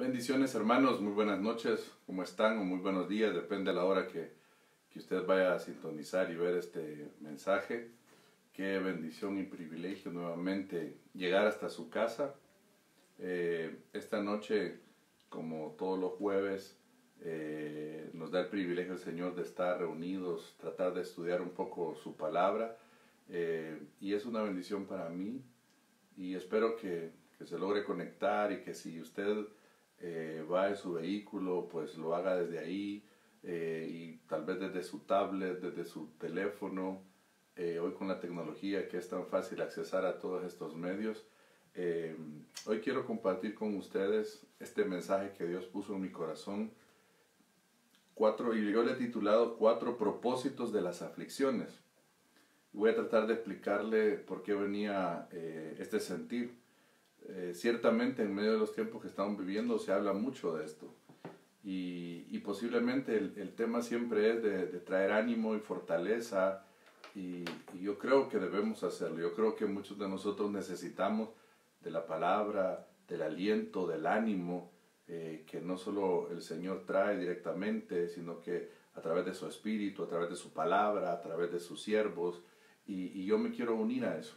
Bendiciones, hermanos, muy buenas noches, ¿cómo están? O muy buenos días, depende de la hora que usted vaya a sintonizar y ver este mensaje. Qué bendición y privilegio nuevamente llegar hasta su casa. Esta noche, como todos los jueves, nos da el privilegio el Señor de estar reunidos, tratar de estudiar un poco su palabra, y es una bendición para mí, y espero que se logre conectar, y que si usted va en su vehículo, pues lo haga desde ahí, y tal vez desde su tablet, desde su teléfono. Hoy con la tecnología que es tan fácil accesar a todos estos medios, hoy quiero compartir con ustedes este mensaje que Dios puso en mi corazón. Y yo le he titulado 4 propósitos de las aflicciones. Voy a tratar de explicarle por qué venía este sentir. Ciertamente en medio de los tiempos que estamos viviendo se habla mucho de esto, y posiblemente el tema siempre es de traer ánimo y fortaleza, y yo creo que debemos hacerlo. Yo creo que muchos de nosotros necesitamos de la palabra, del aliento, del ánimo, que no solo el Señor trae directamente, sino que a través de su Espíritu, a través de su palabra, a través de sus siervos, y yo me quiero unir a eso.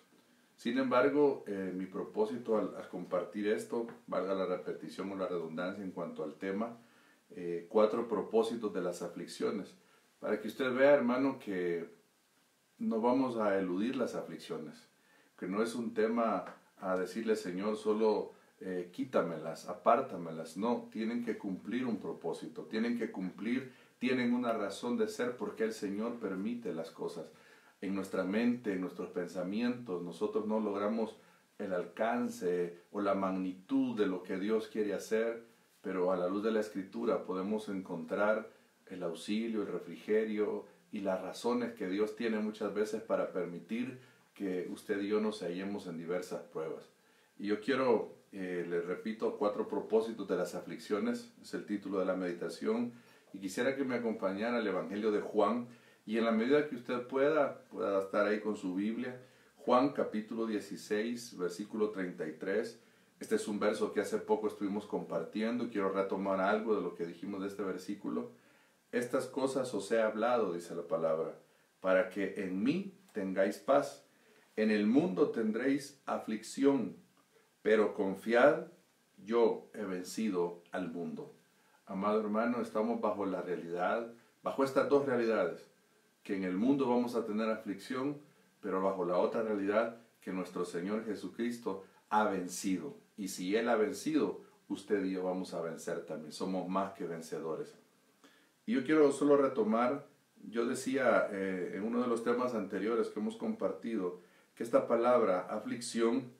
Sin embargo, mi propósito al compartir esto, valga la repetición o la redundancia en cuanto al tema, 4 propósitos de las aflicciones, para que usted vea, hermano, que no vamos a eludir las aflicciones, que no es un tema a decirle, Señor, solo quítamelas, apártamelas. No, tienen que cumplir un propósito, tienen una razón de ser, porque el Señor permite las cosas. En nuestra mente, en nuestros pensamientos, nosotros no logramos el alcance o la magnitud de lo que Dios quiere hacer, pero a la luz de la Escritura podemos encontrar el auxilio, el refrigerio y las razones que Dios tiene muchas veces para permitir que usted y yo nos hallemos en diversas pruebas. Y yo quiero, les repito, 4 propósitos de las aflicciones, es el título de la meditación, y quisiera que me acompañara al Evangelio de Juan. Y en la medida que usted pueda estar ahí con su Biblia, Juan capítulo 16, versículo 33. Este es un verso que hace poco estuvimos compartiendo, y quiero retomar algo de lo que dijimos de este versículo. Estas cosas os he hablado, dice la palabra, para que en mí tengáis paz. En el mundo tendréis aflicción, pero confiad, yo he vencido al mundo. Amado hermano, estamos bajo la realidad, bajo estas 2 realidades, que en el mundo vamos a tener aflicción, pero bajo la otra realidad, que nuestro Señor Jesucristo ha vencido. Y si Él ha vencido, usted y yo vamos a vencer también. Somos más que vencedores. Y yo quiero solo retomar, yo decía en uno de los temas anteriores que hemos compartido, que esta palabra aflicción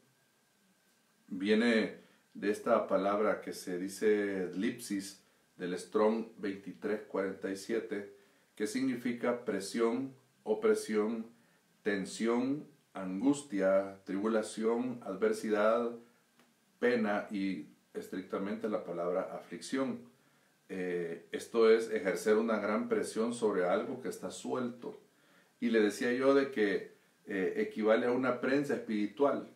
viene de esta palabra que se dice lipsis, del Strong 2347, que significa presión, opresión, tensión, angustia, tribulación, adversidad, pena, y estrictamente la palabra aflicción. Esto es ejercer una gran presión sobre algo que está suelto. Y le decía yo de que equivale a una prensa espiritual,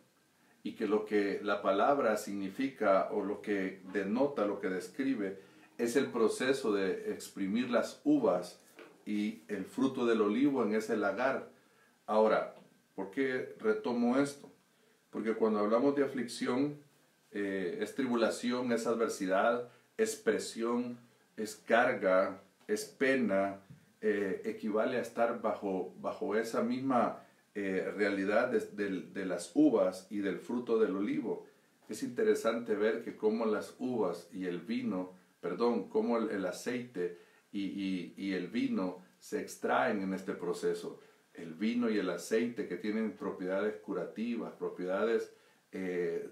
y que lo que la palabra significa, o lo que denota, lo que describe, es el proceso de exprimir las uvas y el fruto del olivo en ese lagar. Ahora, ¿por qué retomo esto? Porque cuando hablamos de aflicción, es tribulación, es adversidad, es presión, es carga, es pena, equivale a estar bajo esa misma realidad de las uvas y del fruto del olivo. Es interesante ver que como las uvas y el vino, como el aceite y el vino se extraen en este proceso. El vino y el aceite, que tienen propiedades curativas, propiedades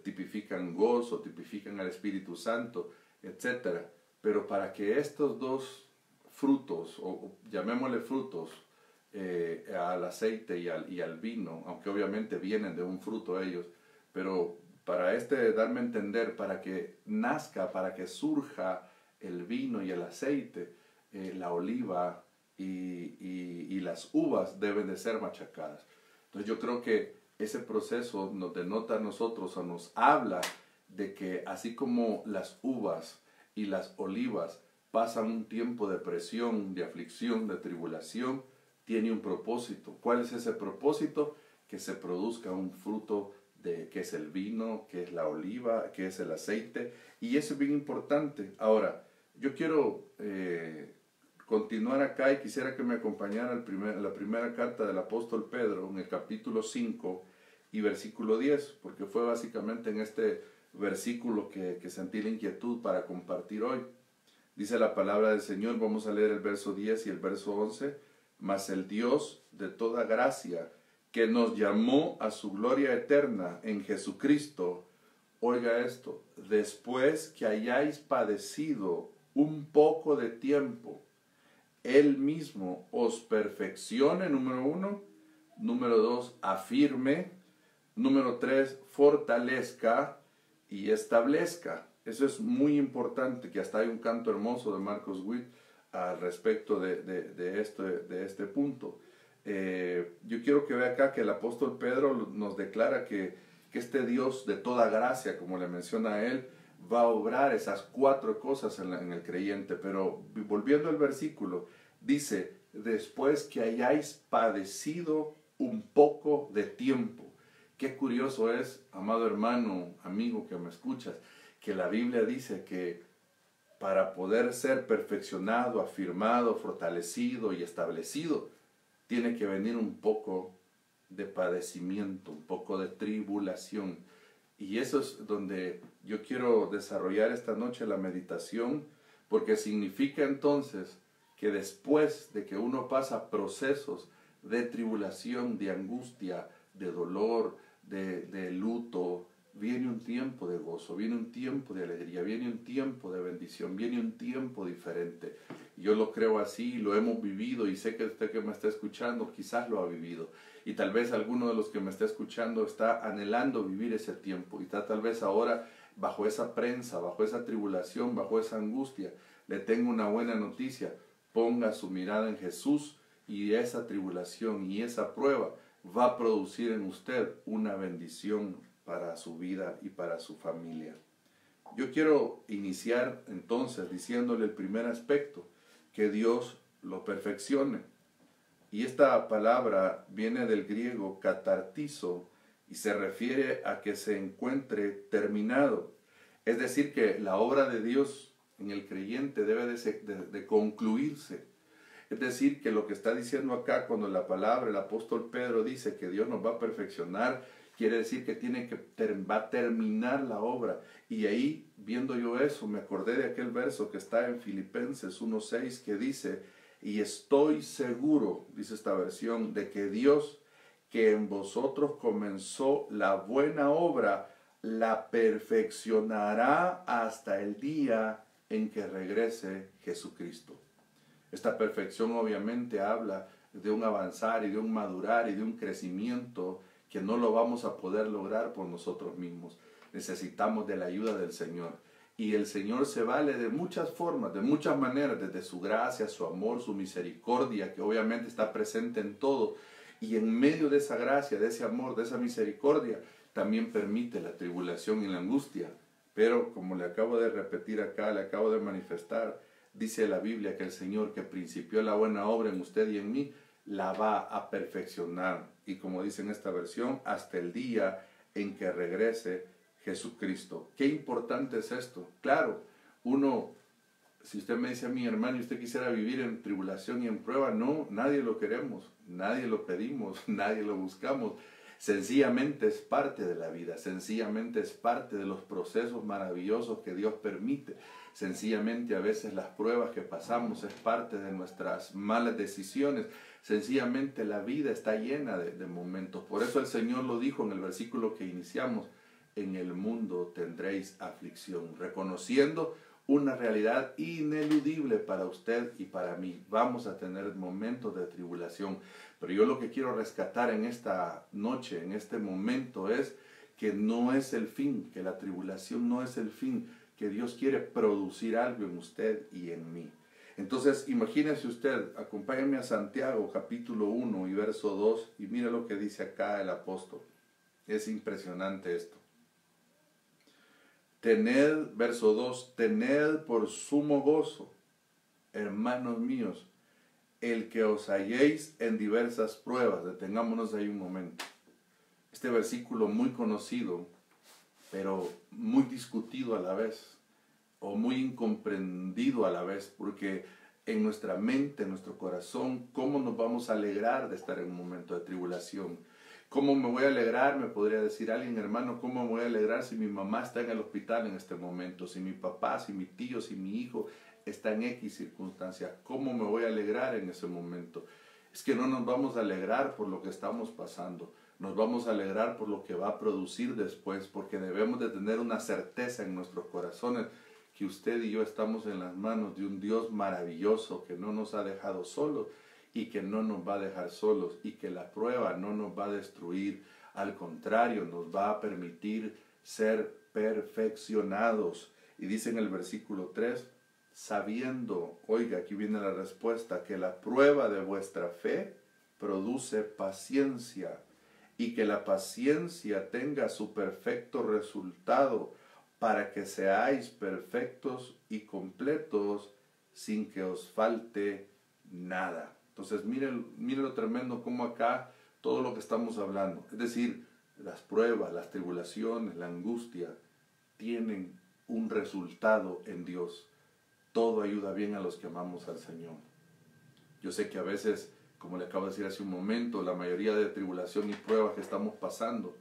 tipifican gozo, tipifican al Espíritu Santo, etc. Pero para que estos 2 frutos, o llamémosle frutos, al aceite y al vino, aunque obviamente vienen de un fruto ellos, pero para darme a entender, para que nazca, para que surja el vino y el aceite, la oliva y las uvas deben de ser machacadas. Entonces yo creo que ese proceso nos denota a nosotros, o nos habla de que así como las uvas y las olivas pasan un tiempo de presión, de aflicción, de tribulación, tiene un propósito. ¿Cuál es ese propósito? Que se produzca un fruto que es el vino, que es la oliva, que es el aceite, y eso es bien importante. Ahora, yo quiero continuar acá y quisiera que me acompañara la primera carta del apóstol Pedro, en el capítulo 5 y versículo 10, porque fue básicamente en este versículo que sentí la inquietud para compartir hoy. Dice la palabra del Señor, vamos a leer el verso 10 y el verso 11, mas el Dios de toda gracia, que nos llamó a su gloria eterna en Jesucristo, oiga esto, después que hayáis padecido un poco de tiempo, Él mismo os perfeccione, número 1, número 2, afirme, número 3, fortalezca y establezca. Eso es muy importante, que hasta hay un canto hermoso de Marcos Witt al respecto de este punto. Yo quiero que vea acá que el apóstol Pedro nos declara que este Dios de toda gracia, como le menciona a él, va a obrar esas 4 cosas en el creyente. Pero volviendo al versículo, dice, después que hayáis padecido un poco de tiempo. Qué curioso es, amado hermano, amigo que me escuchas, que la Biblia dice que para poder ser perfeccionado, afirmado, fortalecido y establecido, tiene que venir un poco de padecimiento, un poco de tribulación. Y eso es donde yo quiero desarrollar esta noche la meditación, porque significa entonces que después de que uno pasa procesos de tribulación, de angustia, de dolor, de luto, viene un tiempo de gozo, viene un tiempo de alegría, viene un tiempo de bendición, viene un tiempo diferente. Yo lo creo así, lo hemos vivido y sé que usted que me está escuchando quizás lo ha vivido. Y tal vez alguno de los que me está escuchando está anhelando vivir ese tiempo y está tal vez ahora bajo esa prensa, bajo esa tribulación, bajo esa angustia. Le tengo una buena noticia, ponga su mirada en Jesús y esa tribulación y esa prueba va a producir en usted una bendición para su vida y para su familia. Yo quiero iniciar entonces diciéndole el primer aspecto, que Dios lo perfeccione. Y esta palabra viene del griego catartizo y se refiere a que se encuentre terminado. Es decir, que la obra de Dios en el creyente debe de concluirse. Es decir, que lo que está diciendo acá cuando la palabra, el apóstol Pedro dice que Dios nos va a perfeccionar, quiere decir que va a terminar la obra. Y ahí, viendo yo eso, me acordé de aquel verso que está en Filipenses 1:6 que dice, y estoy seguro, dice esta versión, de que Dios, que en vosotros comenzó la buena obra, la perfeccionará hasta el día en que regrese Jesucristo. Esta perfección obviamente habla de un avanzar y de un madurar y de un crecimiento que no lo vamos a poder lograr por nosotros mismos. Necesitamos de la ayuda del Señor. Y el Señor se vale de muchas formas, de muchas maneras, desde su gracia, su amor, su misericordia, que obviamente está presente en todo. Y en medio de esa gracia, de ese amor, de esa misericordia, también permite la tribulación y la angustia. Pero como le acabo de repetir acá, le acabo de manifestar, dice la Biblia que el Señor que principió la buena obra en usted y en mí, la va a perfeccionar. Y como dice en esta versión, hasta el día en que regrese Jesucristo. Qué importante es esto. Claro, si usted me dice a mí, hermano, y usted quisiera vivir en tribulación y en prueba, no, nadie lo queremos, nadie lo pedimos, nadie lo buscamos. Sencillamente es parte de la vida, sencillamente es parte de los procesos maravillosos que Dios permite. Sencillamente a veces las pruebas que pasamos es parte de nuestras malas decisiones. Sencillamente la vida está llena de momentos. Por eso el Señor lo dijo en el versículo que iniciamos, en el mundo tendréis aflicción, reconociendo una realidad ineludible para usted y para mí. Vamos a tener momentos de tribulación, pero yo lo que quiero rescatar en esta noche, en este momento, es que no es el fin, que la tribulación no es el fin, que Dios quiere producir algo en usted y en mí. Entonces, imagínese usted, acompáñeme a Santiago capítulo 1 y verso 2, y mire lo que dice acá el apóstol. Es impresionante esto. Tened, verso 2, tened por sumo gozo, hermanos míos, el que os halléis en diversas pruebas. Detengámonos ahí un momento. Este versículo muy conocido, pero muy discutido a la vez, o muy incomprendido a la vez, porque en nuestra mente, en nuestro corazón, ¿cómo nos vamos a alegrar de estar en un momento de tribulación? ¿Cómo me voy a alegrar? Me podría decir alguien, hermano, ¿cómo me voy a alegrar si mi mamá está en el hospital en este momento? Si mi papá, si mi tío, si mi hijo está en X circunstancia, ¿cómo me voy a alegrar en ese momento? Es que no nos vamos a alegrar por lo que estamos pasando, nos vamos a alegrar por lo que va a producir después, porque debemos de tener una certeza en nuestros corazones que usted y yo estamos en las manos de un Dios maravilloso que no nos ha dejado solos y que no nos va a dejar solos, y que la prueba no nos va a destruir, al contrario, nos va a permitir ser perfeccionados. Y dice en el versículo 3, sabiendo, oiga, aquí viene la respuesta, que la prueba de vuestra fe produce paciencia, y que la paciencia tenga su perfecto resultado, para que seáis perfectos y completos, sin que os falte nada. Entonces, miren lo tremendo como acá todo lo que estamos hablando, es decir, las pruebas, las tribulaciones, la angustia, tienen un resultado en Dios. Todo ayuda bien a los que amamos al Señor. Yo sé que a veces, como le acabo de decir hace un momento, la mayoría de tribulación y pruebas que estamos pasando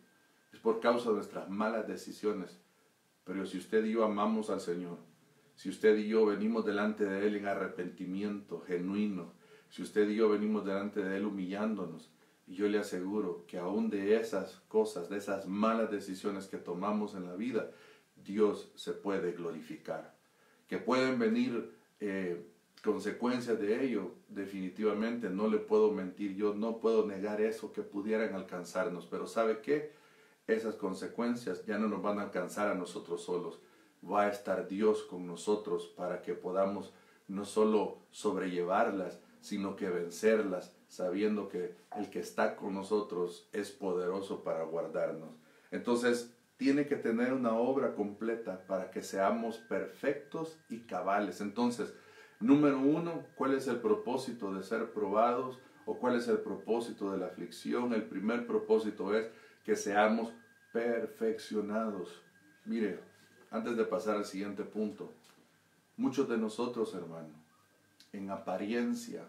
es por causa de nuestras malas decisiones. Pero si usted y yo amamos al Señor, si usted y yo venimos delante de Él en arrepentimiento genuino, si usted y yo venimos delante de Él humillándonos, y yo le aseguro que aún de esas cosas, de esas malas decisiones que tomamos en la vida, Dios se puede glorificar. Que pueden venir consecuencias de ello, definitivamente no le puedo mentir, yo no puedo negar eso, que pudieran alcanzarnos, pero ¿sabe qué? Esas consecuencias ya no nos van a alcanzar a nosotros solos, va a estar Dios con nosotros para que podamos no solo sobrellevarlas, sino que vencerlas, sabiendo que el que está con nosotros es poderoso para guardarnos. Entonces, tiene que tener una obra completa para que seamos perfectos y cabales. Entonces, número 1, ¿cuál es el propósito de ser probados? ¿O cuál es el propósito de la aflicción? El primer propósito es que seamos perfeccionados. Mire, antes de pasar al siguiente punto, muchos de nosotros, hermano, en apariencia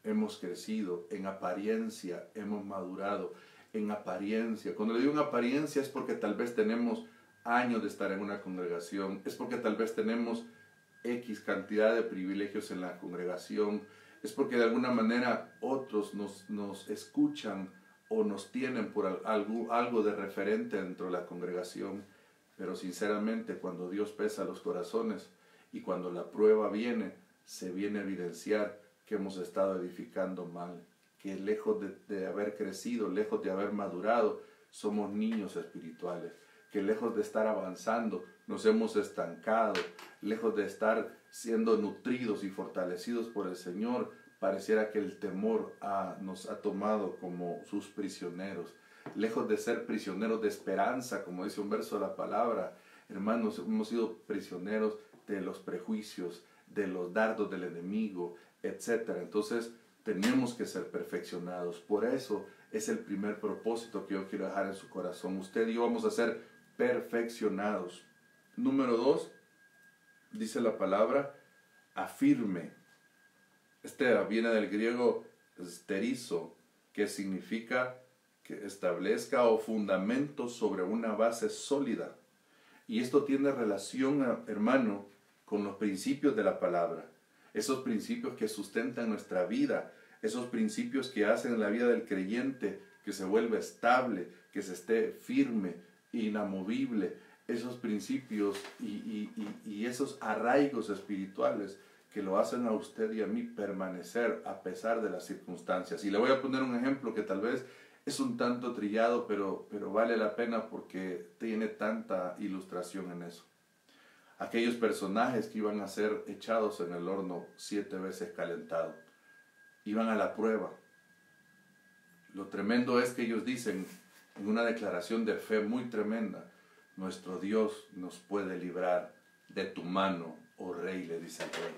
hemos crecido, en apariencia hemos madurado, en apariencia. Cuando le digo en apariencia es porque tal vez tenemos años de estar en una congregación, es porque tal vez tenemos X cantidad de privilegios en la congregación, es porque de alguna manera otros nos escuchan o nos tienen por algo de referente dentro de la congregación. Pero sinceramente, cuando Dios pesa los corazones y cuando la prueba viene, se viene a evidenciar que hemos estado edificando mal, que lejos de haber crecido, lejos de haber madurado, somos niños espirituales, que lejos de estar avanzando, nos hemos estancado, lejos de estar siendo nutridos y fortalecidos por el Señor, pareciera que el temor nos ha tomado como sus prisioneros. Lejos de ser prisioneros de esperanza, como dice un verso de la palabra, hermanos, hemos sido prisioneros de los prejuicios, de los dardos del enemigo, etc. Entonces, tenemos que ser perfeccionados. Por eso es el primer propósito que yo quiero dejar en su corazón. Usted y yo vamos a ser perfeccionados. Número 2, dice la palabra, afirme. Este viene del griego sterizo, que significa que establezca o fundamento sobre una base sólida. Y esto tiene relación, hermano, con los principios de la palabra. Esos principios que sustentan nuestra vida, esos principios que hacen la vida del creyente que se vuelva estable, que se esté firme, inamovible. Esos principios y esos arraigos espirituales que lo hacen a usted y a mí permanecer a pesar de las circunstancias. Y le voy a poner un ejemplo que tal vez es un tanto trillado, pero vale la pena porque tiene tanta ilustración en eso. Aquellos personajes que iban a ser echados en el horno 7 veces calentado, iban a la prueba. Lo tremendo es que ellos dicen en una declaración de fe muy tremenda, nuestro Dios nos puede librar de tu mano, oh rey, le dice el rey.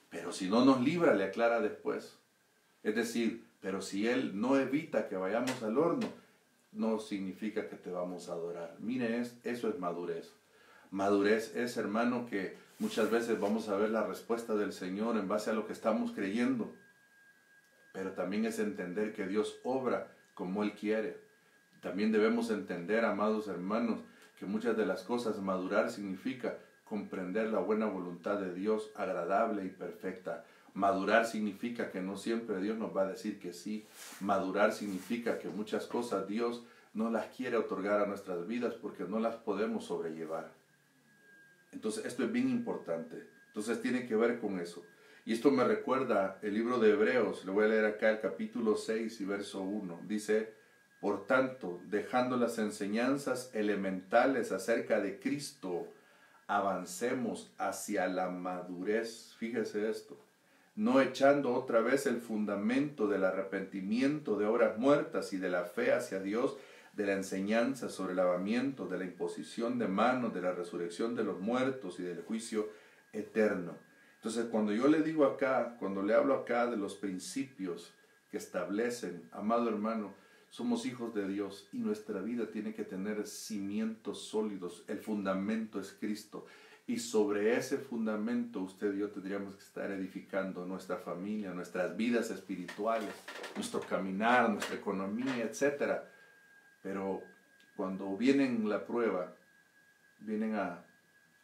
Pero si no nos libra, le aclara después. Es decir, pero si Él no evita que vayamos al horno, no significa que te vamos a adorar. Mire, eso es madurez. Madurez es, hermano, que muchas veces vamos a ver la respuesta del Señor en base a lo que estamos creyendo. Pero también es entender que Dios obra como Él quiere. También debemos entender, amados hermanos, que muchas de las cosas madurar significa comprender la buena voluntad de Dios, agradable y perfecta. Madurar significa que no siempre Dios nos va a decir que sí. Madurar significa que muchas cosas Dios no las quiere otorgar a nuestras vidas porque no las podemos sobrellevar. Entonces esto es bien importante. Entonces tiene que ver con eso. Y esto me recuerda el libro de Hebreos. Le voy a leer acá el capítulo 6 y verso 1. Dice: por tanto, dejando las enseñanzas elementales acerca de Cristo, avancemos hacia la madurez. Fíjese esto. No echando otra vez el fundamento del arrepentimiento de obras muertas y de la fe hacia Dios, de la enseñanza sobre el lavamiento, de la imposición de manos, de la resurrección de los muertos y del juicio eterno. Entonces, cuando yo le digo acá, cuando le hablo acá de los principios que establecen, amado hermano, somos hijos de Dios y nuestra vida tiene que tener cimientos sólidos. El fundamento es Cristo. Y sobre ese fundamento usted y yo tendríamos que estar edificando nuestra familia, nuestras vidas espirituales, nuestro caminar, nuestra economía, etc. Pero cuando vienen la prueba,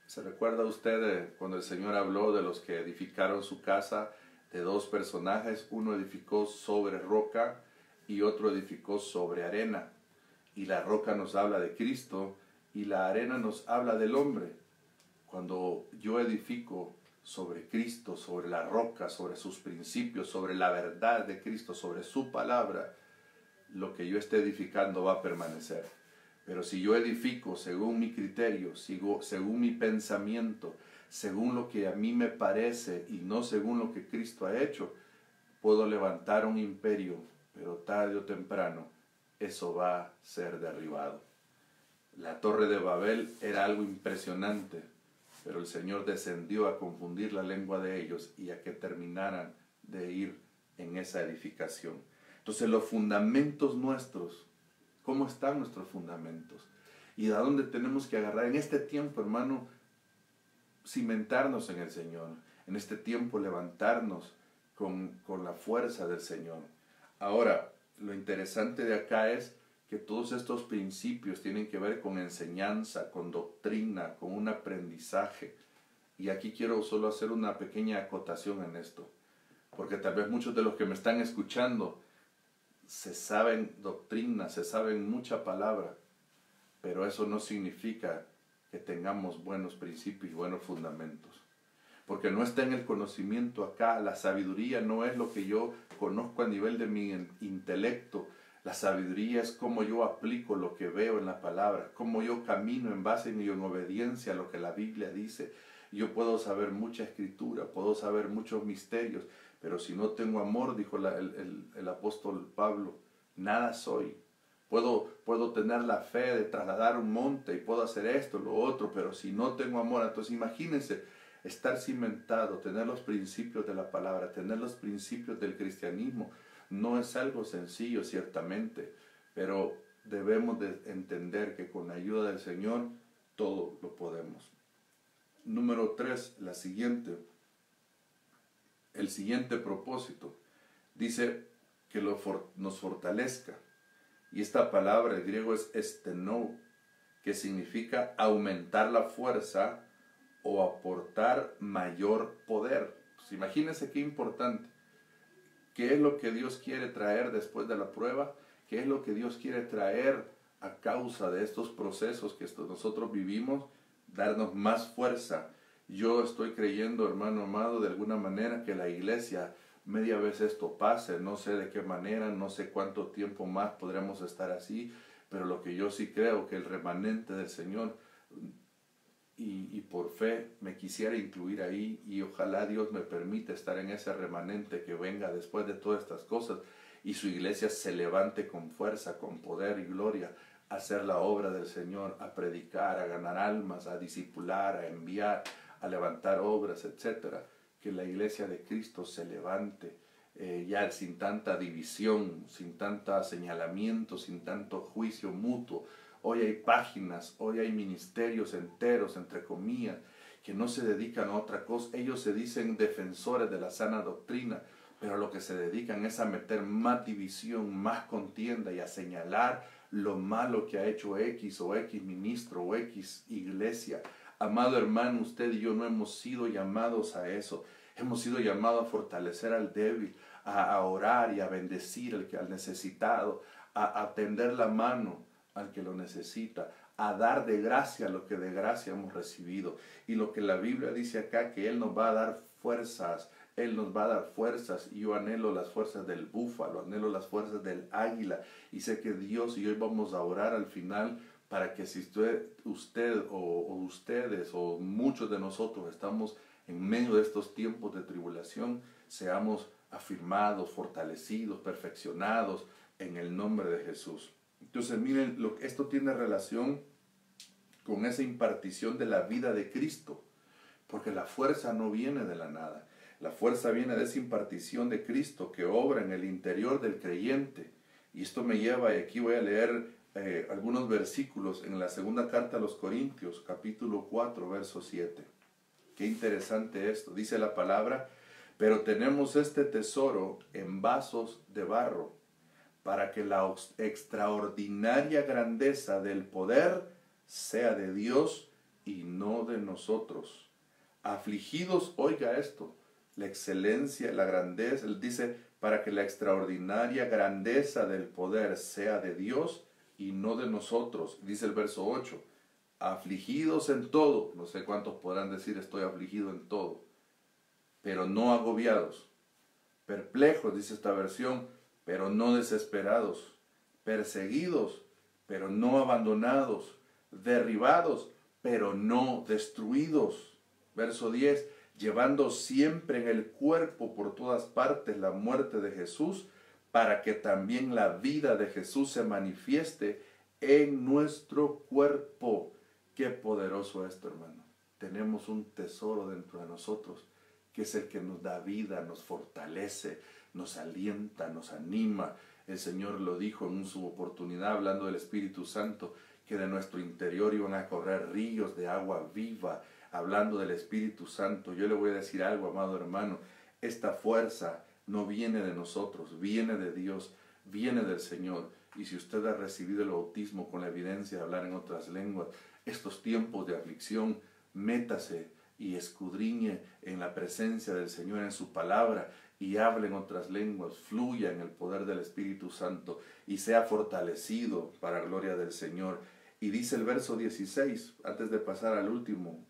¿se recuerda usted cuando el Señor habló de los que edificaron su casa, de dos personajes? Uno edificó sobre roca y otro edificó sobre arena. Y la roca nos habla de Cristo y la arena nos habla del hombre. Cuando yo edifico sobre Cristo, sobre la roca, sobre sus principios, sobre la verdad de Cristo, sobre su palabra, lo que yo esté edificando va a permanecer. Pero si yo edifico según mi criterio, según mi pensamiento, según lo que a mí me parece y no según lo que Cristo ha hecho, puedo levantar un imperio, pero tarde o temprano eso va a ser derribado. La Torre de Babel era algo impresionante, pero el Señor descendió a confundir la lengua de ellos y a que terminaran de ir en esa edificación. Entonces los fundamentos nuestros, ¿cómo están nuestros fundamentos? ¿Y a dónde tenemos que agarrar? En este tiempo, hermano, cimentarnos en el Señor. En este tiempo levantarnos con la fuerza del Señor. Ahora, lo interesante de acá es que todos estos principios tienen que ver con enseñanza, con doctrina, con un aprendizaje. Y aquí quiero solo hacer una pequeña acotación en esto, porque tal vez muchos de los que me están escuchando se saben doctrina, se saben mucha palabra, pero eso no significa que tengamos buenos principios y buenos fundamentos. Porque no está en el conocimiento acá. La sabiduría no es lo que yo conozco a nivel de mi intelecto. La sabiduría es cómo yo aplico lo que veo en la palabra, cómo yo camino en base y en obediencia a lo que la Biblia dice. Yo puedo saber mucha escritura, puedo saber muchos misterios, pero si no tengo amor, dijo el apóstol Pablo, nada soy. Puedo tener la fe de trasladar un monte y puedo hacer esto, lo otro, pero si no tengo amor, entonces imagínense, estar cimentado, tener los principios de la palabra, tener los principios del cristianismo, no es algo sencillo ciertamente, pero debemos de entender que con la ayuda del Señor todo lo podemos. Número 3, el siguiente propósito, dice que nos fortalezca. Y esta palabra en griego es esteno, que significa aumentar la fuerza o aportar mayor poder. Pues imagínense qué importante. ¿Qué es lo que Dios quiere traer después de la prueba? ¿Qué es lo que Dios quiere traer a causa de estos procesos que nosotros vivimos? Darnos más fuerza. Yo estoy creyendo, hermano amado, de alguna manera que la iglesia, media vez esto pase, no sé de qué manera, no sé cuánto tiempo más podremos estar así, pero lo que yo sí creo que el remanente del Señor, y por fe me quisiera incluir ahí, y ojalá Dios me permita estar en ese remanente que venga después de todas estas cosas, y su iglesia se levante con fuerza, con poder y gloria, a hacer la obra del Señor, a predicar, a ganar almas, a discipular, a enviar, a levantar obras, etcétera. Que la iglesia de Cristo se levante ya sin tanta división, sin tanto señalamiento, sin tanto juicio mutuo. Hoy hay páginas, hoy hay ministerios enteros, entre comillas, que no se dedican a otra cosa. Ellos se dicen defensores de la sana doctrina, pero lo que se dedican es a meter más división, más contienda y a señalar lo malo que ha hecho X o X ministro o X iglesia. Amado hermano, usted y yo no hemos sido llamados a eso. Hemos sido llamados a fortalecer al débil, a orar y a bendecir al necesitado, a tender la mano al que lo necesita, a dar de gracia lo que de gracia hemos recibido. Y lo que la Biblia dice acá, que Él nos va a dar fuerzas, Él nos va a dar fuerzas. Y yo anhelo las fuerzas del búfalo, anhelo las fuerzas del águila. Y sé que Dios, y hoy vamos a orar al final, para que si usted o ustedes o muchos de nosotros estamos en medio de estos tiempos de tribulación, seamos afirmados, fortalecidos, perfeccionados en el nombre de Jesús. Entonces miren, esto tiene relación con esa impartición de la vida de Cristo, porque la fuerza no viene de la nada. La fuerza viene de esa impartición de Cristo que obra en el interior del creyente. Y esto me lleva, y aquí voy a leer algunos versículos en la segunda carta a los Corintios, capítulo 4, verso 7. Qué interesante esto. Dice la palabra: pero tenemos este tesoro en vasos de barro, para que la extraordinaria grandeza del poder sea de Dios y no de nosotros. Afligidos, oiga esto, la excelencia, la grandeza, él dice, para que la extraordinaria grandeza del poder sea de Dios y no de nosotros. Dice el verso 8, afligidos en todo, no sé cuántos podrán decir estoy afligido en todo, pero no agobiados, perplejos, dice esta versión, pero no desesperados, perseguidos, pero no abandonados, derribados, pero no destruidos. Verso 10, llevando siempre en el cuerpo por todas partes la muerte de Jesús, para que también la vida de Jesús se manifieste en nuestro cuerpo. Qué poderoso esto, hermano. Tenemos un tesoro dentro de nosotros, que es el que nos da vida, nos fortalece, nos alienta, nos anima. El Señor lo dijo en su oportunidad, hablando del Espíritu Santo, que de nuestro interior iban a correr ríos de agua viva, hablando del Espíritu Santo. Yo le voy a decir algo, amado hermano, esta fuerza no viene de nosotros, viene de Dios, viene del Señor. Y si usted ha recibido el bautismo con la evidencia de hablar en otras lenguas, estos tiempos de aflicción, métase y escudriñe en la presencia del Señor, en su palabra, y hable en otras lenguas, fluya en el poder del Espíritu Santo y sea fortalecido para gloria del Señor. Y dice el verso 16, antes de pasar al último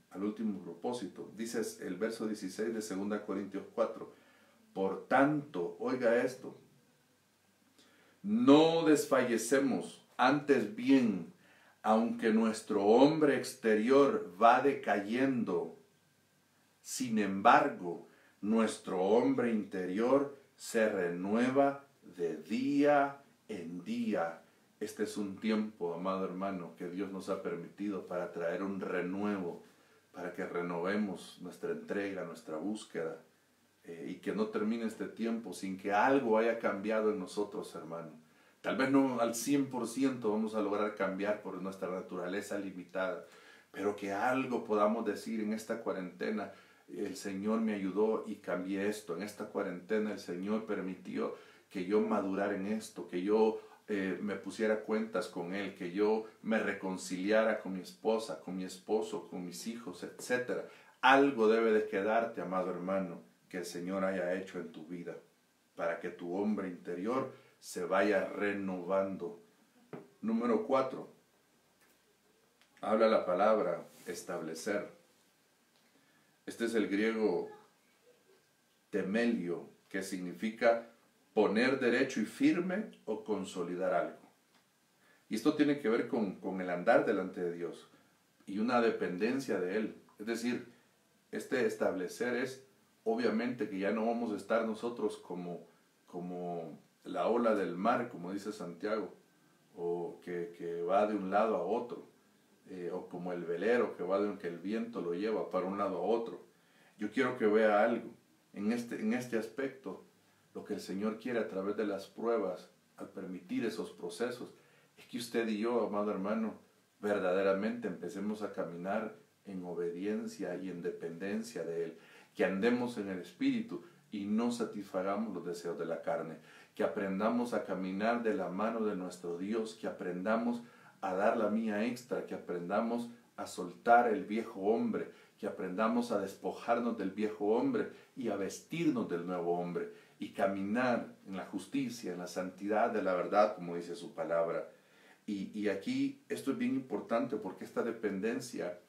propósito, dice el verso 16 de 2 Corintios 4, por tanto, oiga esto, no desfallecemos, antes bien, aunque nuestro hombre exterior va decayendo, sin embargo, nuestro hombre interior se renueva de día en día. Este es un tiempo, amado hermano, que Dios nos ha permitido para traer un renuevo, para que renovemos nuestra entrega, nuestra búsqueda, y que no termine este tiempo sin que algo haya cambiado en nosotros, hermano. Tal vez no al 100% vamos a lograr cambiar por nuestra naturaleza limitada, pero que algo podamos decir en esta cuarentena: el Señor me ayudó y cambié esto. En esta cuarentena el Señor permitió que yo madurara en esto, que yo me pusiera cuentas con Él, que yo me reconciliara con mi esposa, con mi esposo, con mis hijos, etc. Algo debe de quedarte, amado hermano, que el Señor haya hecho en tu vida, para que tu hombre interior se vaya renovando. Número 4. Habla la palabra establecer. Este es el griego temelio, que significa poner derecho y firme o consolidar algo. Y esto tiene que ver con el andar delante de Dios y una dependencia de Él. Es decir, este establecer es obviamente que ya no vamos a estar nosotros como la ola del mar, como dice Santiago, o que va de un lado a otro, o como el velero que va de que el viento lo lleva para un lado a otro. Yo quiero que vea algo en este aspecto. Lo que el Señor quiere a través de las pruebas, al permitir esos procesos, es que usted y yo, amado hermano, verdaderamente empecemos a caminar en obediencia y en dependencia de Él, que andemos en el Espíritu y no satisfagamos los deseos de la carne, que aprendamos a caminar de la mano de nuestro Dios, que aprendamos a dar la mía extra, que aprendamos a soltar el viejo hombre, que aprendamos a despojarnos del viejo hombre y a vestirnos del nuevo hombre y caminar en la justicia, en la santidad de la verdad, como dice su palabra. Y aquí esto es bien importante porque esta dependencia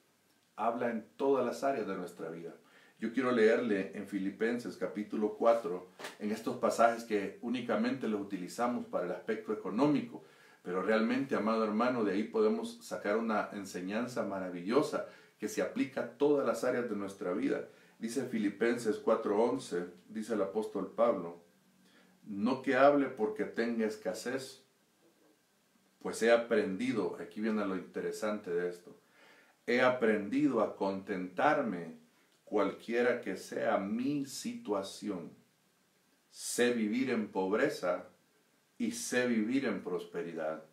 habla en todas las áreas de nuestra vida. Yo quiero leerle en Filipenses capítulo 4, en estos pasajes que únicamente los utilizamos para el aspecto económico, pero realmente, amado hermano, de ahí podemos sacar una enseñanza maravillosa que se aplica a todas las áreas de nuestra vida. Dice Filipenses 4:11, dice el apóstol Pablo, no que hable porque tenga escasez, pues he aprendido, aquí viene lo interesante de esto, he aprendido a contentarme cualquiera que sea mi situación. Sé vivir en pobreza y sé vivir en prosperidad.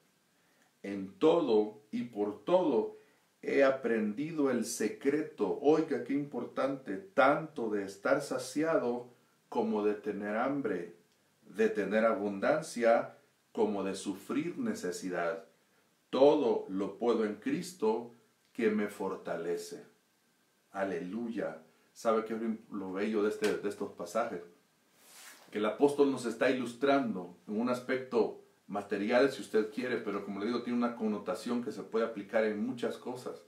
En todo y por todo he aprendido el secreto, oiga qué importante, tanto de estar saciado como de tener hambre, de tener abundancia como de sufrir necesidad. Todo lo puedo en Cristo que me fortalece. Aleluya. ¿Sabe qué es lo bello de estos pasajes? Que el apóstol nos está ilustrando en un aspecto material, si usted quiere, pero como le digo, tiene una connotación que se puede aplicar en muchas cosas.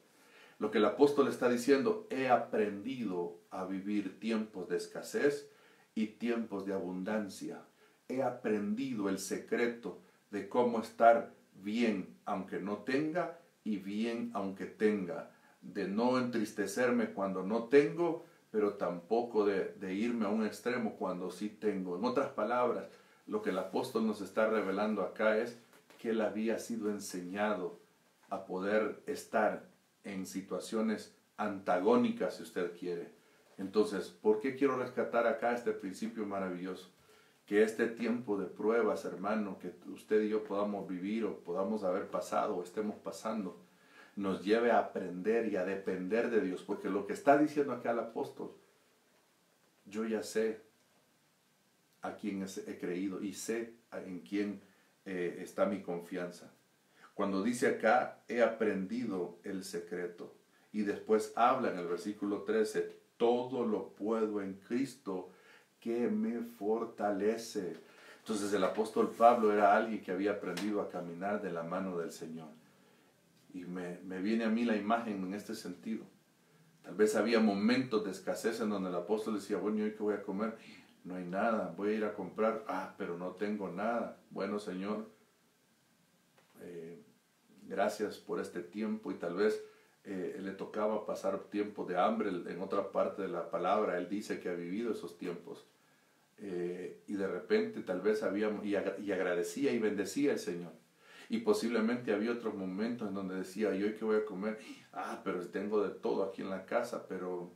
Lo que el apóstol está diciendo, he aprendido a vivir tiempos de escasez y tiempos de abundancia. He aprendido el secreto de cómo estar bien aunque no tenga y bien aunque tenga. De no entristecerme cuando no tengo, pero tampoco de irme a un extremo cuando sí tengo. En otras palabras, lo que el apóstol nos está revelando acá es que él había sido enseñado a poder estar en situaciones antagónicas, si usted quiere. Entonces, ¿por qué quiero rescatar acá este principio maravilloso? Que este tiempo de pruebas, hermano, que usted y yo podamos vivir o podamos haber pasado o estemos pasando, nos lleve a aprender y a depender de Dios, porque lo que está diciendo acá el apóstol, yo ya sé a quién he creído y sé en quién está mi confianza. Cuando dice acá, he aprendido el secreto, y después habla en el versículo 13, todo lo puedo en Cristo que me fortalece. Entonces el apóstol Pablo era alguien que había aprendido a caminar de la mano del Señor. Y me viene a mí la imagen en este sentido. Tal vez había momentos de escasez en donde el apóstol decía, bueno, ¿y hoy qué voy a comer? No hay nada, voy a ir a comprar. Pero no tengo nada. Bueno, Señor, gracias por este tiempo. Y tal vez le tocaba pasar tiempo de hambre. En otra parte de la palabra, él dice que ha vivido esos tiempos. Y de repente tal vez y agradecía y bendecía al Señor. Y posiblemente había otros momentos en donde decía, ¿y hoy qué voy a comer? Pero tengo de todo aquí en la casa, pero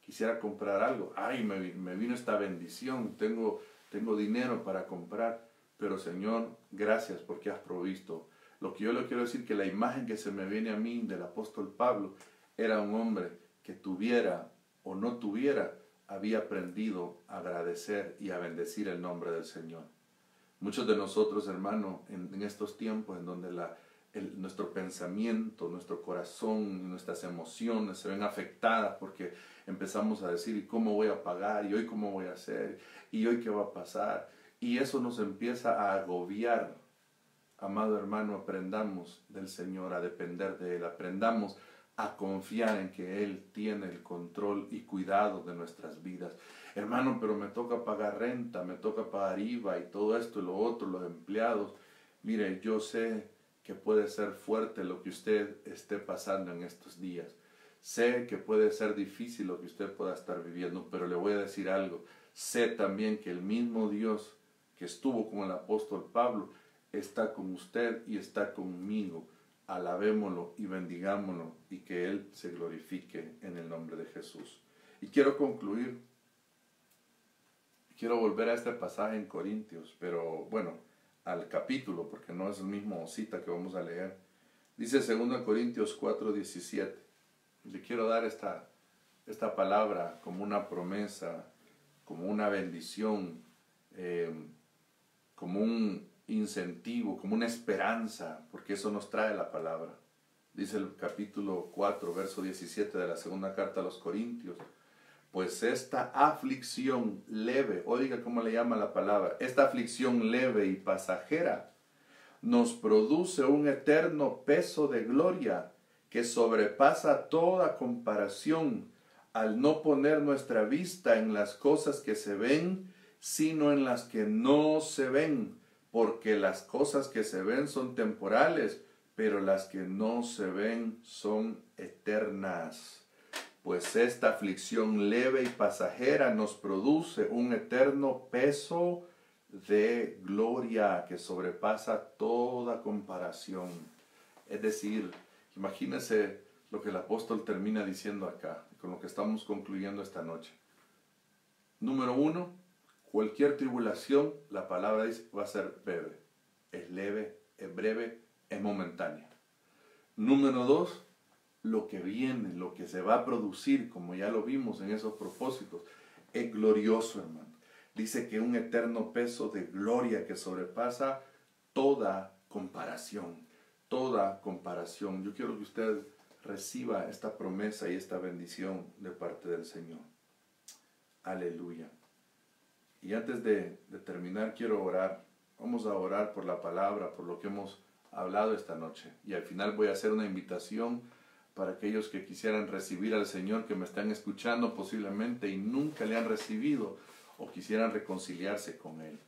quisiera comprar algo. Me vino esta bendición, tengo dinero para comprar. Pero Señor, gracias porque has provisto. Lo que yo le quiero decir, que la imagen que se me viene a mí del apóstol Pablo era un hombre que tuviera o no tuviera, había aprendido a agradecer y a bendecir el nombre del Señor. Muchos de nosotros, hermano, en estos tiempos en donde nuestro pensamiento, nuestro corazón, nuestras emociones se ven afectadas porque empezamos a decir, ¿y cómo voy a pagar? ¿Y hoy cómo voy a hacer? ¿Y hoy qué va a pasar? Y eso nos empieza a agobiar. Amado hermano, aprendamos del Señor a depender de Él, aprendamos a confiar en que Él tiene el control y cuidado de nuestras vidas. Hermano, pero me toca pagar renta, me toca pagar IVA y todo esto y lo otro, los empleados. Mire, yo sé que puede ser fuerte lo que usted esté pasando en estos días. Sé que puede ser difícil lo que usted pueda estar viviendo, pero le voy a decir algo. Sé también que el mismo Dios que estuvo con el apóstol Pablo está con usted y está conmigo. Alabémoslo y bendigámoslo y que Él se glorifique en el nombre de Jesús. Y quiero concluir. Quiero volver a este pasaje en Corintios, pero bueno, al capítulo, porque no es el mismo cita que vamos a leer. Dice 2 Corintios 4:17. Le quiero dar esta palabra como una promesa, como una bendición, como un incentivo, como una esperanza, porque eso nos trae la palabra. Dice el capítulo 4, verso 17 de la segunda carta a los Corintios. Pues esta aflicción leve, oiga cómo le llama la palabra, esta aflicción leve y pasajera nos produce un eterno peso de gloria que sobrepasa toda comparación al no poner nuestra vista en las cosas que se ven, sino en las que no se ven, porque las cosas que se ven son temporales, pero las que no se ven son eternas. Pues esta aflicción leve y pasajera nos produce un eterno peso de gloria que sobrepasa toda comparación. Es decir, imagínese lo que el apóstol termina diciendo acá, con lo que estamos concluyendo esta noche. Número 1, cualquier tribulación, la palabra dice, va a ser breve. Es leve, es breve, es momentánea. Número 2, lo que viene, lo que se va a producir, como ya lo vimos en esos propósitos, es glorioso, hermano. Dice que un eterno peso de gloria que sobrepasa toda comparación, toda comparación. Yo quiero que usted reciba esta promesa y esta bendición de parte del Señor. Aleluya. Y antes de terminar, quiero orar. Vamos a orar por la palabra, por lo que hemos hablado esta noche. Y al final voy a hacer una invitación para aquellos que quisieran recibir al Señor, que me están escuchando posiblemente y nunca le han recibido o quisieran reconciliarse con Él.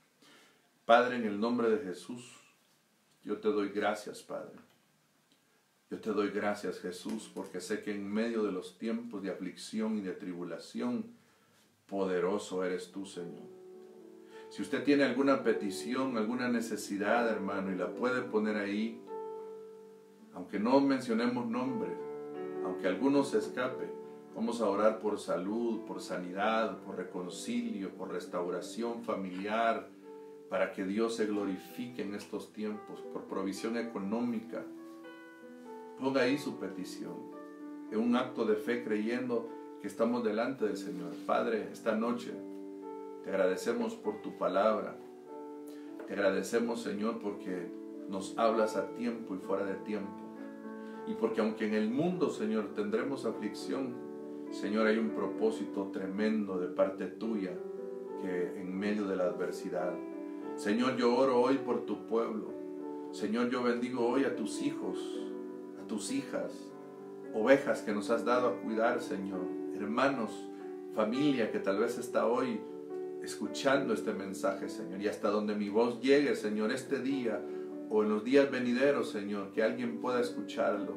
Padre, en el nombre de Jesús, yo te doy gracias, Padre. Yo te doy gracias, Jesús, porque sé que en medio de los tiempos de aflicción y de tribulación, poderoso eres tú, Señor. Si usted tiene alguna petición, alguna necesidad, hermano, y la puede poner ahí, aunque no mencionemos nombres, aunque algunos se escape, vamos a orar por salud, por sanidad, por reconcilio, por restauración familiar, para que Dios se glorifique en estos tiempos, por provisión económica. Ponga ahí su petición, en un acto de fe creyendo que estamos delante del Señor. Padre, esta noche te agradecemos por tu palabra. Te agradecemos, Señor, porque nos hablas a tiempo y fuera de tiempo. Y porque aunque en el mundo, Señor, tendremos aflicción, Señor, hay un propósito tremendo de parte tuya que en medio de la adversidad. Señor, yo oro hoy por tu pueblo. Señor, yo bendigo hoy a tus hijos, a tus hijas, ovejas que nos has dado a cuidar, Señor. Hermanos, familia que tal vez está hoy escuchando este mensaje, Señor. Y hasta donde mi voz llegue, Señor, este día o en los días venideros, Señor, que alguien pueda escucharlo.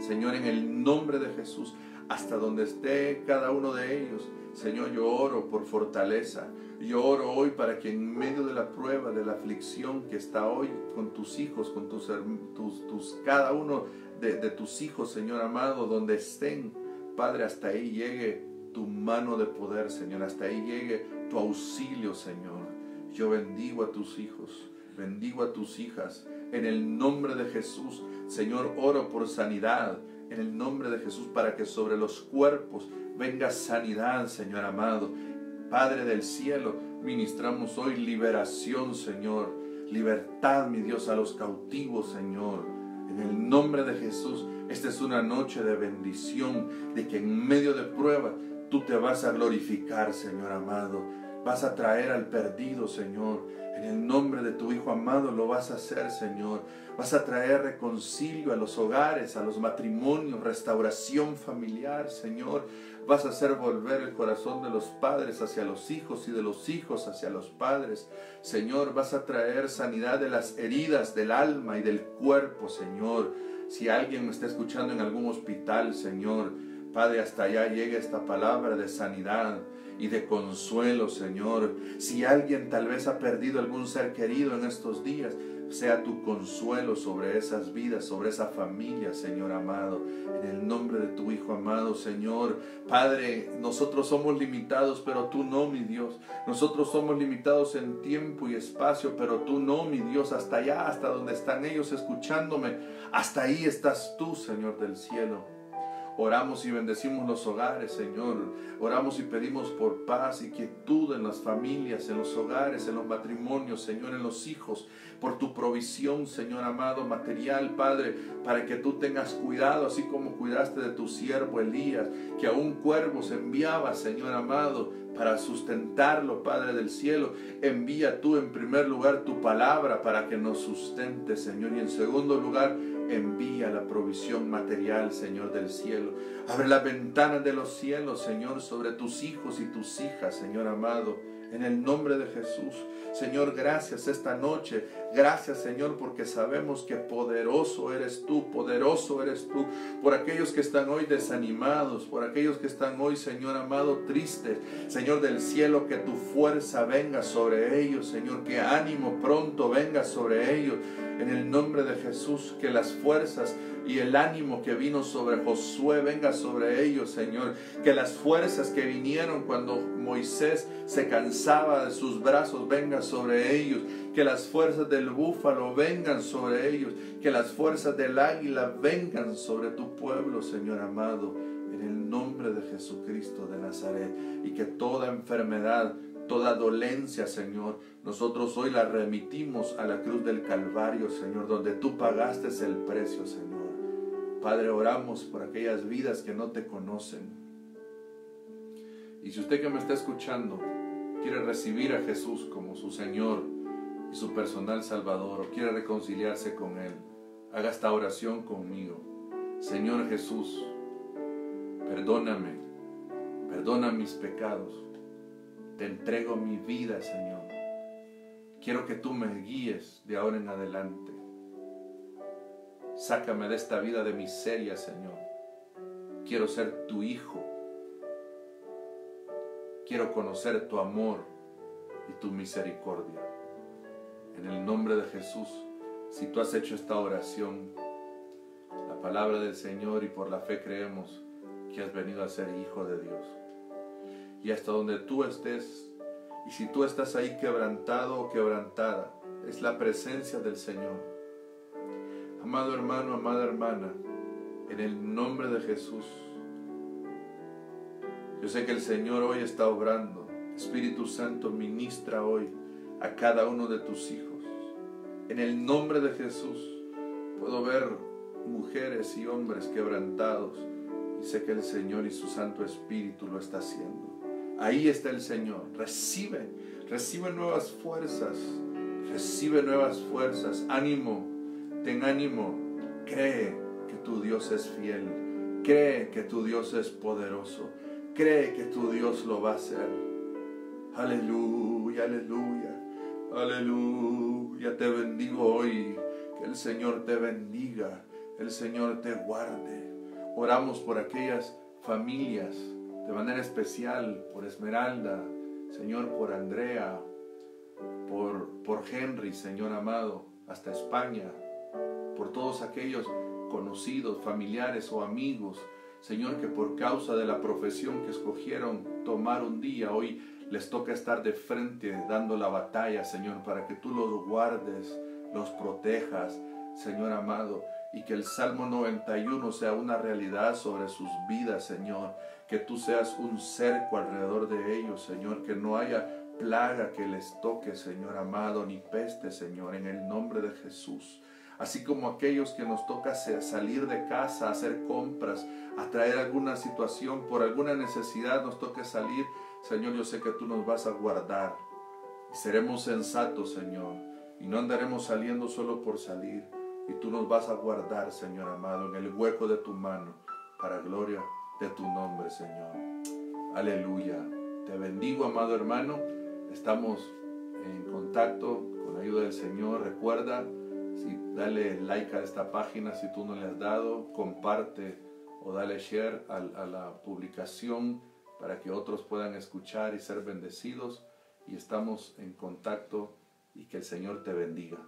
Señor, en el nombre de Jesús, hasta donde esté cada uno de ellos, Señor, yo oro por fortaleza. Yo oro hoy para que en medio de la prueba, de la aflicción que está hoy con tus hijos, con cada uno de tus hijos, Señor amado, donde estén, Padre, hasta ahí llegue tu mano de poder, Señor, hasta ahí llegue tu auxilio, Señor. Yo bendigo a tus hijos. Bendigo a tus hijas, en el nombre de Jesús. Señor, oro por sanidad, en el nombre de Jesús, para que sobre los cuerpos venga sanidad, Señor amado. Padre del cielo, ministramos hoy liberación, Señor. Libertad, mi Dios, a los cautivos, Señor. En el nombre de Jesús, esta es una noche de bendición, de que en medio de prueba tú te vas a glorificar, Señor amado. Vas a traer al perdido, Señor. En el nombre de tu Hijo amado lo vas a hacer, Señor. Vas a traer reconcilio a los hogares, a los matrimonios, restauración familiar, Señor. Vas a hacer volver el corazón de los padres hacia los hijos y de los hijos hacia los padres. Señor, vas a traer sanidad de las heridas del alma y del cuerpo, Señor. Si alguien me está escuchando en algún hospital, Señor, Padre, hasta allá llega esta palabra de sanidad. y de consuelo, Señor. Si alguien tal vez ha perdido algún ser querido en estos días, sea tu consuelo sobre esas vidas, sobre esa familia, Señor amado. En el nombre de tu Hijo amado, Señor. Padre, nosotros somos limitados, pero tú no, mi Dios. Nosotros somos limitados en tiempo y espacio, pero tú no, mi Dios. Hasta allá, hasta donde están ellos escuchándome, hasta ahí estás tú, Señor del cielo. Oramos y bendecimos los hogares, Señor. Oramos y pedimos por paz y quietud en las familias, en los hogares, en los matrimonios, Señor, en los hijos. Por tu provisión, Señor amado, material, Padre, para que tú tengas cuidado, así como cuidaste de tu siervo Elías, que aún cuervos enviaba, Señor amado, para sustentarlo, Padre del cielo. Envía tú en primer lugar tu palabra para que nos sustente, Señor. Y en segundo lugar, envía la provisión material, Señor del cielo. Abre las ventanas de los cielos, Señor, sobre tus hijos y tus hijas, Señor amado. En el nombre de Jesús. Señor, gracias esta noche. Gracias, Señor, porque sabemos que poderoso eres tú por aquellos que están hoy desanimados, por aquellos que están hoy, Señor amado, tristes. Señor del cielo, que tu fuerza venga sobre ellos, Señor, que ánimo pronto venga sobre ellos. En el nombre de Jesús, que las fuerzas y el ánimo que vino sobre Josué venga sobre ellos, Señor. Que las fuerzas que vinieron cuando Moisés se cansaba de sus brazos vengan sobre ellos. Que las fuerzas del búfalo vengan sobre ellos. Que las fuerzas del águila vengan sobre tu pueblo, Señor amado. En el nombre de Jesucristo de Nazaret. Y que toda enfermedad, toda dolencia, Señor, nosotros hoy la remitimos a la cruz del Calvario, Señor, donde tú pagaste el precio, Señor. Padre, oramos por aquellas vidas que no te conocen. Y si usted que me está escuchando quiere recibir a Jesús como su Señor y su personal Salvador, o quiere reconciliarse con Él, haga esta oración conmigo. Señor Jesús, perdóname, perdona mis pecados. Te entrego mi vida, Señor. Quiero que tú me guíes de ahora en adelante. Sácame de esta vida de miseria, Señor. Quiero ser tu hijo. Quiero conocer tu amor y tu misericordia. En el nombre de Jesús, si tú has hecho esta oración, la palabra del Señor, y por la fe creemos que has venido a ser hijo de Dios. Y hasta donde tú estés, y si tú estás ahí quebrantado o quebrantada, es la presencia del Señor. Amado hermano, amada hermana, en el nombre de Jesús, yo sé que el Señor hoy está obrando. Espíritu Santo, ministra hoy a cada uno de tus hijos. En el nombre de Jesús, puedo ver mujeres y hombres quebrantados, y sé que el Señor y su Santo Espíritu lo está haciendo. Ahí está el Señor. Recibe nuevas fuerzas. Recibe nuevas fuerzas. Ánimo, ten ánimo. Cree que tu Dios es fiel. Cree que tu Dios es poderoso. Cree que tu Dios lo va a hacer. Aleluya, aleluya, aleluya. Te bendigo hoy. Que el Señor te bendiga. El Señor te guarde. Oramos por aquellas familias, de manera especial por Esmeralda, Señor, por Andrea, por Henry, Señor amado, hasta España, por todos aquellos conocidos, familiares o amigos, Señor, que por causa de la profesión que escogieron tomar un día, hoy les toca estar de frente dando la batalla, Señor, para que tú los guardes, los protejas, Señor amado, y que el Salmo 91 sea una realidad sobre sus vidas, Señor. Que tú seas un cerco alrededor de ellos, Señor. Que no haya plaga que les toque, Señor amado, ni peste, Señor, en el nombre de Jesús. Así como aquellos que nos toca salir de casa, hacer compras, a traer alguna situación, por alguna necesidad nos toque salir, Señor, yo sé que tú nos vas a guardar. Y seremos sensatos, Señor, y no andaremos saliendo solo por salir. Y tú nos vas a guardar, Señor amado, en el hueco de tu mano, para gloria de tu nombre, Señor. Aleluya. Te bendigo, amado hermano. Estamos en contacto con la ayuda del Señor. Recuerda, dale like a esta página si tú no le has dado. Comparte o dale share a la publicación para que otros puedan escuchar y ser bendecidos. Y estamos en contacto y que el Señor te bendiga.